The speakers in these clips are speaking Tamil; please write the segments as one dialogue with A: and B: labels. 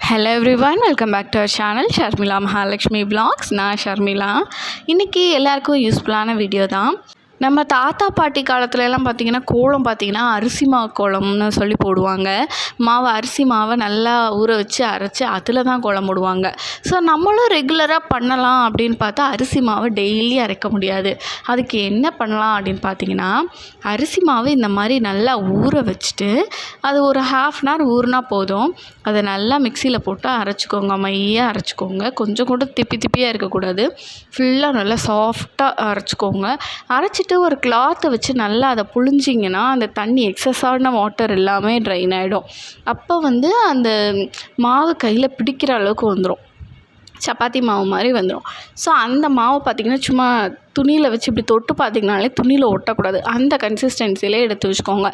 A: Hello everyone, welcome back to our channel Sharmila Mahalakshmi Vlogs. நான் ஷர்மிளா. இன்றைக்கி எல்லாருக்கும் யூஸ்ஃபுல்லான வீடியோ தான். நம்ம தாத்தா பாட்டி காலத்துலலாம் பார்த்திங்கன்னா கோலம் பார்த்திங்கன்னா அரிசி மாவு கோலம்னு சொல்லி போடுவாங்க. அரிசி மாவை நல்லா ஊற வச்சு அரைச்சி அதில் தான் கோலம் போடுவாங்க. ஸோ நம்மளும் ரெகுலராக பண்ணலாம் அப்படின்னு பார்த்தா அரிசி மாவை டெய்லி அரைக்க முடியாது. அதுக்கு என்ன பண்ணலாம் அப்படின்னு பார்த்திங்கன்னா, அரிசி மாவு இந்த மாதிரி நல்லா ஊற வச்சுட்டு அது ஒரு ½ hour ஊறினா போதும். அதை நல்லா மிக்சியில் போட்டு அரைச்சிக்கோங்க, மையாக அரைச்சிக்கோங்க. கொஞ்சம் கூட திப்பியாக இருக்கக்கூடாது. ஃபுல்லாக நல்லா சாஃப்டாக அரைச்சிக்கோங்க. அரைச்சிட்டு ஒரு கிளாத்தை வச்சு நல்லா அதை புழிஞ்சிங்கன்னா அந்த தண்ணி எக்ஸஸான வாட்டர் எல்லாமே ட்ரைன் ஆகிடும். அப்போ அந்த மாவு கையில் பிடிக்கிற அளவுக்கு வந்துடும், சப்பாத்தி மாவு மாதிரி வந்துடும். ஸோ அந்த மாவு பார்த்திங்கன்னா சும்மா துணியில் வச்சு இப்படி தொட்டு பார்த்திங்கனாலே துணியில் ஒட்டக்கூடாது. அந்த கன்சிஸ்டன்சிலே எடுத்து வச்சுக்கோங்க.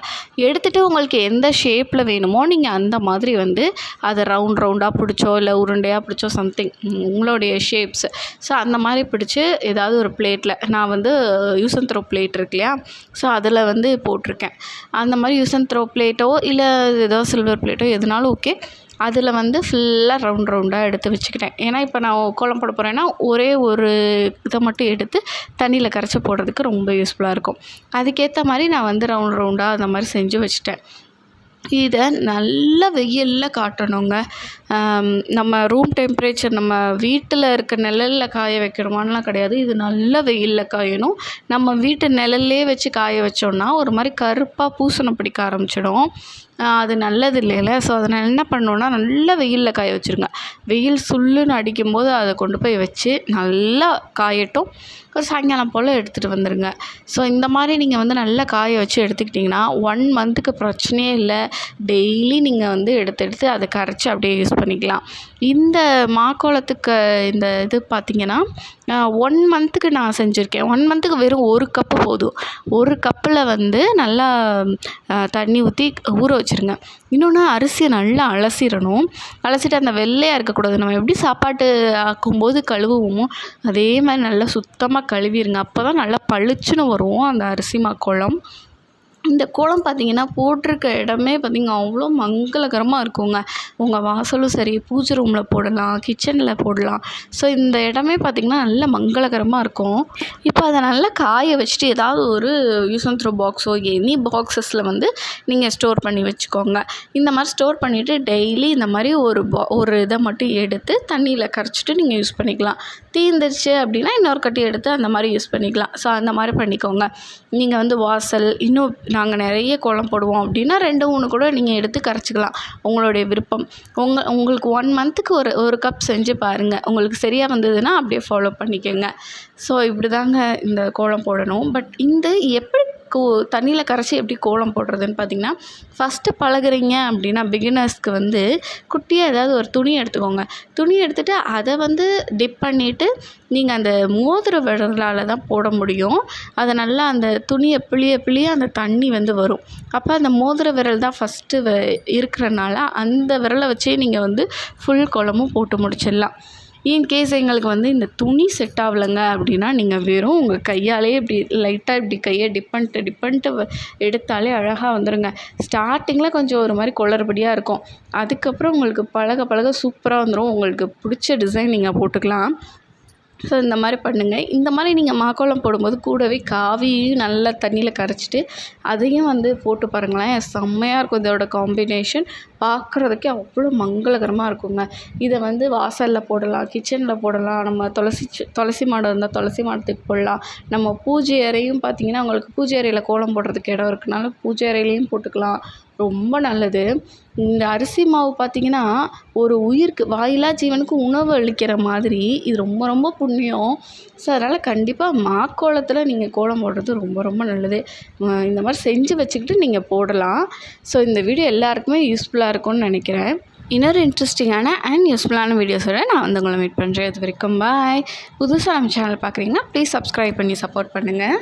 A: எடுத்துகிட்டு உங்களுக்கு எந்த ஷேப்பில் வேணுமோ நீங்கள் அந்த மாதிரி அதை ரவுண்டாக பிடிச்சோ இல்லை உருண்டையாக பிடிச்சோ சம்திங் உங்களுடைய ஷேப்ஸ். ஸோ அந்த மாதிரி பிடிச்சி ஏதாவது ஒரு பிளேட்டில் நான் யூஸ் அண்ட் த்ரோ பிளேட் இருக்கு இல்லையா, ஸோ அதில் போட்டிருக்கேன். அந்த மாதிரி யூஸ் அண்ட் த்ரோ பிளேட்டோ இல்லை ஏதோ சில்வர் பிளேட்டோ எதுனாலும் ஓகே. அதில் ஃபுல்லாக ரவுண்டாக எடுத்து வச்சுக்கிட்டேன். ஏன்னா இப்போ நான் கோலம் போட போகிறேன்னா ஒரே ஒரு இதை மட்டும் எடுத்து தண்ணியில் கரைச்சி போடுறதுக்கு ரொம்ப யூஸ்ஃபுல்லாக இருக்கும். அதுக்கேற்ற மாதிரி நான் ரவுண்டாக அந்த மாதிரி செஞ்சு வச்சுட்டேன். இதை நல்ல வெயிலில் காட்டணுங்க. நம்ம ரூம் டெம்பரேச்சர் நம்ம வீட்டில் இருக்க நிழலில் காய வைக்கணுமான்லாம் கிடையாது. இது நல்ல வெயிலில் காயணும். நம்ம வீட்டு நிழல்லே வச்சு காய வச்சோன்னா ஒரு மாதிரி கருப்பாக பூசணம் பிடிக்க ஆரம்பிச்சிடும். அது நல்லது இல்லைல்ல. ஸோ அதனால் என்ன பண்ணணுன்னா நல்லா வெயிலில் காய வச்சுருங்க. வெயில் சுள்ளுன்னு அடிக்கும்போது அதை கொண்டு போய் வச்சு நல்லா காயட்டும். சாயங்காலம் போல் எடுத்துகிட்டு வந்துடுங்க. ஸோ இந்த மாதிரி நீங்கள் நல்லா காய வச்சு எடுத்துக்கிட்டிங்கன்னா 1 monthக்கு பிரச்சனையே இல்லை. டெய்லி நீங்கள் எடுத்து அதை கரைச்சி அப்படியே யூஸ் பண்ணிக்கலாம். இந்த மாக்கோலத்துக்கு இந்த இது பார்த்திங்கன்னா 1 monthக்கு நான் செஞ்சுருக்கேன். 1 monthக்கு வெறும் 1 கப்பு போதும். 1 கப்பில் நல்லா தண்ணி ஊற்றி ஊற வச்சுருங்க. இன்னொன்று அரிசியை நல்லா அலசிடணும். அலசிட்டு அந்த வெள்ளையாக இருக்கக்கூடாது. நம்ம எப்படி சாப்பாட்டு ஆக்கும்போது கழுவுவோமோ அதே மாதிரி நல்லா சுத்தமாக கழுவிடுங்க. அப்போ தான் நல்லா பளிச்சுன்னு வரும் அந்த அரிசி மாக்கோலம். இந்த கோலம் பார்த்திங்கன்னா போட்டிருக்க இடமே பார்த்திங்கன்னா அவ்வளோ மங்களகரமாக இருக்குங்க. உங்கள் வாசலும் சரி, பூஜை ரூமில் போடலாம், கிச்சனில் போடலாம். ஸோ இந்த இடமே பார்த்திங்கன்னா நல்ல மங்களகரமாக இருக்கும். இப்போ அதை நல்லா காய வச்சுட்டு ஏதாவது ஒரு யூஸ் அண்ட் த்ரோ பாக்ஸோ எனி பாக்ஸஸில் நீங்கள் ஸ்டோர் பண்ணி வச்சுக்கோங்க. இந்த மாதிரி ஸ்டோர் பண்ணிவிட்டு டெய்லி இந்த மாதிரி ஒரு இதை மட்டும் எடுத்து தண்ணியில் கரைச்சிட்டு நீங்கள் யூஸ் பண்ணிக்கலாம். தீர்ந்துருச்சு அப்படின்னா இன்னொரு கட்டி எடுத்து அந்த மாதிரி யூஸ் பண்ணிக்கலாம். ஸோ அந்த மாதிரி பண்ணிக்கோங்க. நீங்கள் வாசல் இன்னும் நாங்கள் நிறைய கோலம் போடுவோம் அப்படின்னா 2-3 கூட நீங்கள் எடுத்து கரைச்சிக்கலாம். உங்களுடைய விருப்பம். உங்களுக்கு 1 monthக்கு ஒரு கப் செஞ்சு பாருங்கள். உங்களுக்கு சரியாக வந்ததுன்னா அப்படியே ஃபாலோ பண்ணிக்கோங்க. ஸோ இப்படி தாங்க இந்த கோலம் போடணும். பட் எப்படி தண்ணியில் கரைச்சி எப்படி கோலம் போடுறதுன்னு பார்த்திங்கன்னா, ஃபஸ்ட்டு பழகுறீங்க அப்படின்னா பிகினர்ஸ்க்கு குட்டியாக ஏதாவது ஒரு துணி எடுத்துக்கோங்க. துணி எடுத்துகிட்டு அதை டிப் பண்ணிவிட்டு நீங்கள் அந்த மோதிர விரலால் தான் போட முடியும். அதை நல்லா அந்த துணியை பிழிய அந்த தண்ணி வரும். அப்போ அந்த மோதிர விரல் தான் ஃபஸ்ட்டு இருக்கிறனால அந்த விரலை வச்சே நீங்கள் ஃபுல் கோலமும் போட்டு முடிச்சிடலாம். இன்கேஸ் எங்களுக்கு இந்த துணி செட் ஆகலைங்க அப்படின்னா நீங்கள் வெறும் உங்கள் கையாலே இப்படி லைட்டாக இப்படி கையை டிப் பண்ணிட்டு எடுத்தாலே அழகாக வந்துடுங்க. ஸ்டார்டிங்கில் கொஞ்சம் ஒரு மாதிரி குளறுபடியாக இருக்கும். அதுக்கப்புறம் உங்களுக்கு பழக சூப்பராக வந்துடும். உங்களுக்கு பிடிச்ச டிசைன் நீங்கள் போட்டுக்கலாம். ஸோ இந்த மாதிரி பண்ணுங்கள். இந்த மாதிரி நீங்கள் மாக்கோலம் போடும்போது கூடவே காவியும் நல்லா தண்ணியில் கரைச்சிட்டு அதையும் போட்டு பாருங்களேன். செம்மையாக இருக்கும். இதோட காம்பினேஷன் பார்க்குறதுக்கே அவ்வளோ மங்களகரமாக இருக்குங்க. இதை வாசலில் போடலாம், கிச்சனில் போடலாம். நம்ம துளசி மாடம் இருந்தால் துளசி மாடத்துக்கு போடலாம். நம்ம பூஜை அறையும் பார்த்திங்கன்னா உங்களுக்கு பூஜை அறையில் கோலம் போடுறதுக்கு இடம் இருக்குனால பூஜை அறையிலையும் போட்டுக்கலாம். ரொம்ப நல்லது. இந்த அரிசி மாவு பார்த்திங்கன்னா ஒரு உயிருக்கு, வாயிலா ஜீவனுக்கு உணவு அளிக்கிற மாதிரி இது ரொம்ப ரொம்ப புண்ணியம். ஸோ அதனால் கண்டிப்பாக மாக்கோலத்தில் நீங்கள் கோலம் போடுறது ரொம்ப ரொம்ப நல்லது. இந்த மாதிரி செஞ்சு வச்சுக்கிட்டு நீங்கள் போடலாம். ஸோ இந்த வீடியோ எல்லாருக்குமே யூஸ்ஃபுல்லாக இருக்கும்னு நினைக்கிறேன். இன்னொரு இன்ட்ரெஸ்டிங்கான அண்ட் யூஸ்ஃபுல்லான வீடியோஸோட நான் உங்களை மீட் பண்ணுறேன். அது வரைக்கும் பாய். புதுசாக நம்ம சேனல் பார்க்குறீங்கன்னா ப்ளீஸ் சப்ஸ்கிரைப் பண்ணி சப்போர்ட் பண்ணுங்கள்.